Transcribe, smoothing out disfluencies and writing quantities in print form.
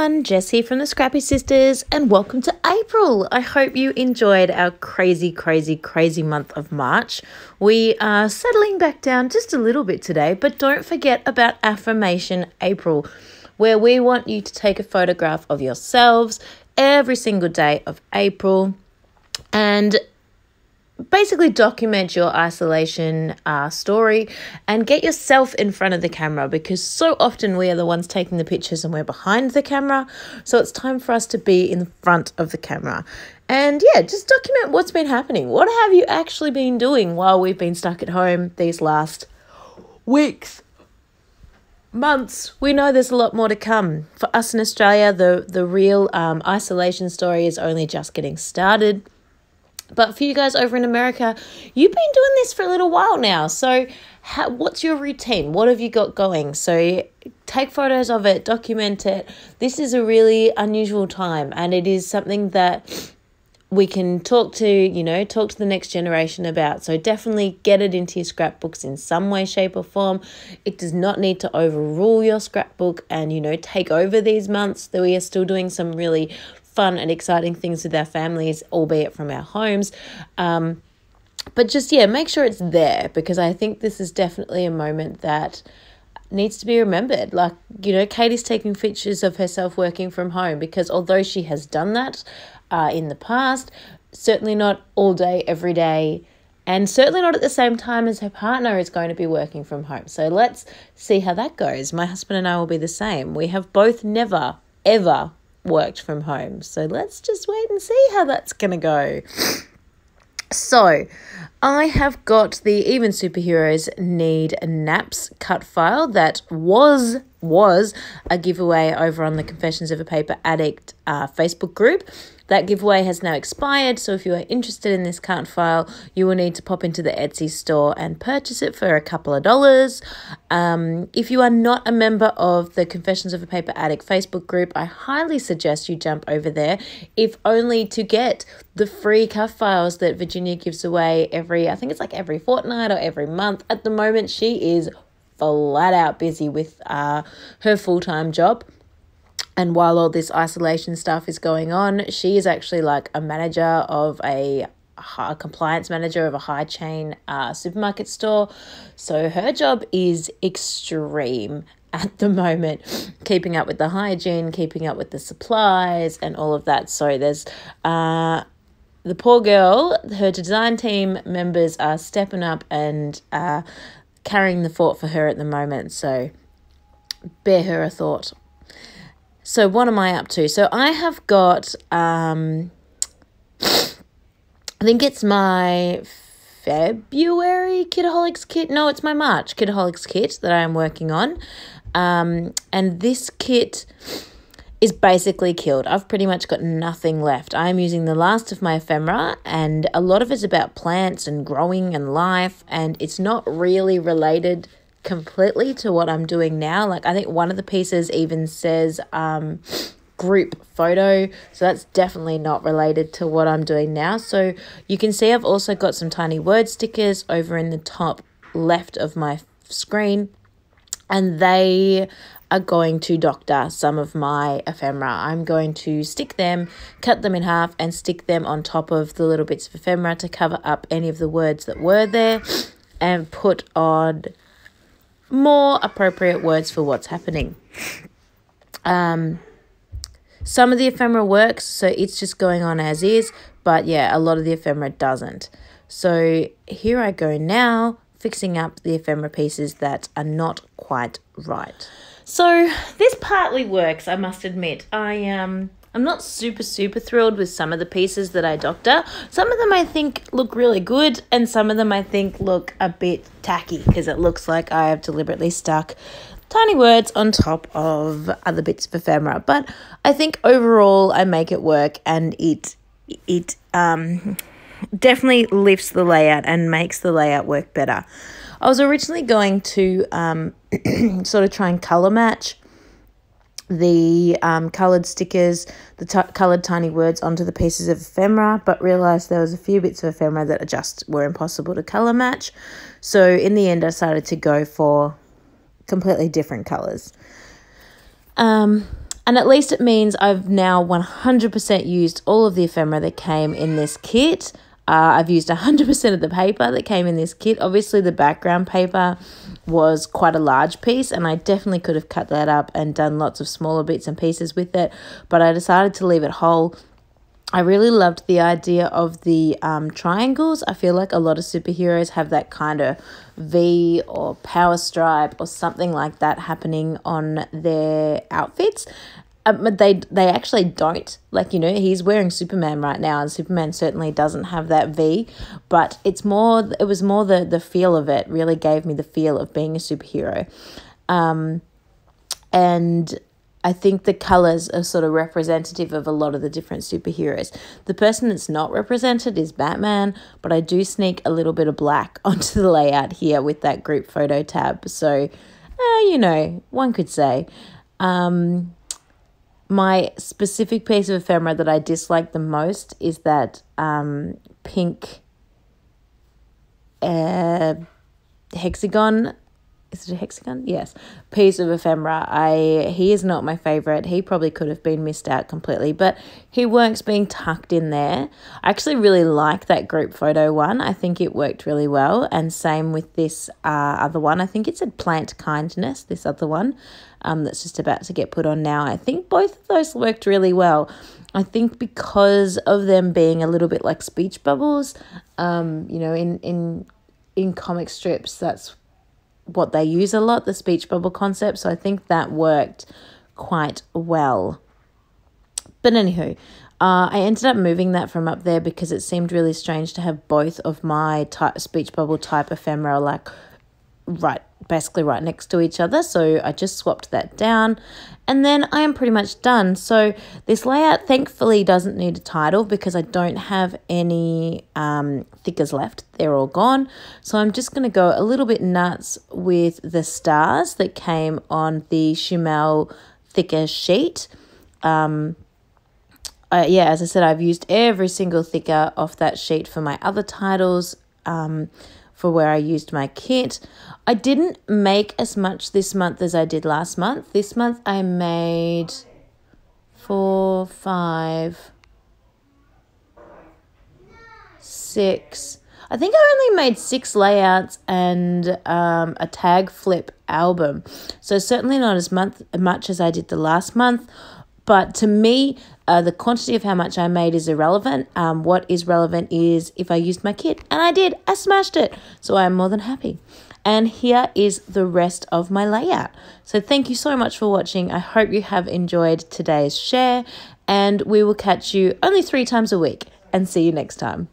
everyone, Jess here from the Scrappy Sisters, and welcome to April. I hope you enjoyed our crazy month of March. We are settling back down just a little bit today, but don't forget about Affirmation April, where we want you to take a photograph of yourselves every single day of April and basically document your isolation story and get yourself in front of the camera, because so often we are the ones taking the pictures and we're behind the camera. So it's time for us to be in front of the camera. And yeah, just document what's been happening. What have you actually been doing while we've been stuck at home these last weeks, months? We know there's a lot more to come. For us in Australia, the real isolation story is only just getting started. But for you guys over in America, you've been doing this for a little while now. So what's your routine? What have you got going? So take photos of it, document it. This is a really unusual time, and it is something that we can talk to the next generation about. So definitely get it into your scrapbooks in some way, shape or form. It does not need to overrule your scrapbook and, take over these months. That we are still doing some really fun and exciting things with our families, albeit from our homes. But just, make sure it's there, because I think this is definitely a moment that needs to be remembered. Like, Katie's taking pictures of herself working from home, because although she has done that in the past, certainly not all day, every day, and certainly not at the same time as her partner is going to be working from home. So let's see how that goes. My husband and I will be the same. We have both never, ever worked from home. So let's just wait and see how that's going to go. So I have got the Even Superheroes Need Naps cut file that was a giveaway over on the Confessions of a Paper Addict Facebook group. That giveaway has now expired, so if you are interested in this cut file, you will need to pop into the Etsy store and purchase it for a couple of dollars. If you are not a member of the Confessions of a Paper Addict Facebook group, I highly suggest you jump over there, if only to get the free cut files that Virginia gives away every fortnight or every month. At the moment, she is flat out busy with her full-time job. And while all this isolation stuff is going on, she is actually like a manager of a compliance manager of a high chain supermarket store. So her job is extreme at the moment, keeping up with the hygiene, keeping up with the supplies and all of that. So there's the poor girl, her design team members are stepping up and carrying the fort for her at the moment. So bear her a thought. So what am I up to? So I have got, I think it's my February Kidaholics kit. No, it's my March Kidaholics kit that I am working on. And this kit is basically killed. I've pretty much got nothing left. I'm using the last of my ephemera, and a lot of it's about plants and growing and life, and it's not really related completely to what I'm doing now. Like, I think one of the pieces even says group photo, so that's definitely not related to what I'm doing now. So you can see I've also got some tiny word stickers over in the top left of my screen, and they are going to doctor some of my ephemera. I'm going to stick them, cut them in half and stick them on top of the little bits of ephemera to cover up any of the words that were there, and put on more appropriate words for what's happening. Some of the ephemera works, so it's just going on as is, but yeah, a lot of the ephemera doesn't. So here I go now, fixing up the ephemera pieces that are not quite right. So this partly works, I must admit. I'm not super thrilled with some of the pieces that I doctor. Some of them I think look really good, and some of them I think look a bit tacky, because it looks like I have deliberately stuck tiny words on top of other bits of ephemera. But I think overall I make it work, and it definitely lifts the layout and makes the layout work better. I was originally going to sort of try and colour match the coloured stickers, the coloured tiny words onto the pieces of ephemera, but realised there was a few bits of ephemera that just were impossible to colour match. So in the end, I decided to go for completely different colours. And at least it means I've now 100% used all of the ephemera that came in this kit. I've used 100% of the paper that came in this kit. Obviously, the background paper was quite a large piece, and I definitely could have cut that up and done lots of smaller bits and pieces with it, but I decided to leave it whole. I really loved the idea of the triangles. I feel like a lot of superheroes have that kind of V or power stripe or something like that happening on their outfits. But they actually don't. Like, you know, he's wearing Superman right now, and Superman certainly doesn't have that V, but it was more the feel of it really gave me the feel of being a superhero. And I think the colours are sort of representative of a lot of the different superheroes. The person that's not represented is Batman, but I do sneak a little bit of black onto the layout here with that group photo tab. So, you know, one could say. My specific piece of ephemera that I dislike the most is that pink hexagon. Is it a hexagon? Yes. Piece of ephemera. He is not my favourite. He probably could have been missed out completely, but he works being tucked in there. I actually really like that group photo one. I think it worked really well, and same with this other one. I think it said Plant Kindness, this other one that's just about to get put on now. I think both of those worked really well. I think because of them being a little bit like speech bubbles, you know, in comic strips, that's what they use a lot, the speech bubble concept. So I think that worked quite well. But anywho, I ended up moving that from up there because it seemed really strange to have both of my speech bubble type ephemera like basically right next to each other. So I just swapped that down, and then I am pretty much done. So this layout thankfully doesn't need a title because I don't have any thickers left. They're all gone. So I'm just going to go a little bit nuts with the stars that came on the Shumel thicker sheet. Yeah, as I said, I've used every single thicker off that sheet for my other titles, for where I used my kit. I didn't make as much this month as I did last month. This month I made 4, 5, 6. I think I only made 6 layouts and a tag flip album. So certainly not as much as I did the last month. But to me, the quantity of how much I made is irrelevant. What is relevant is if I used my kit. And I did. I smashed it. So I am more than happy. And here is the rest of my layout. So thank you so much for watching. I hope you have enjoyed today's share. And we will catch you only 3 times a week. And see you next time.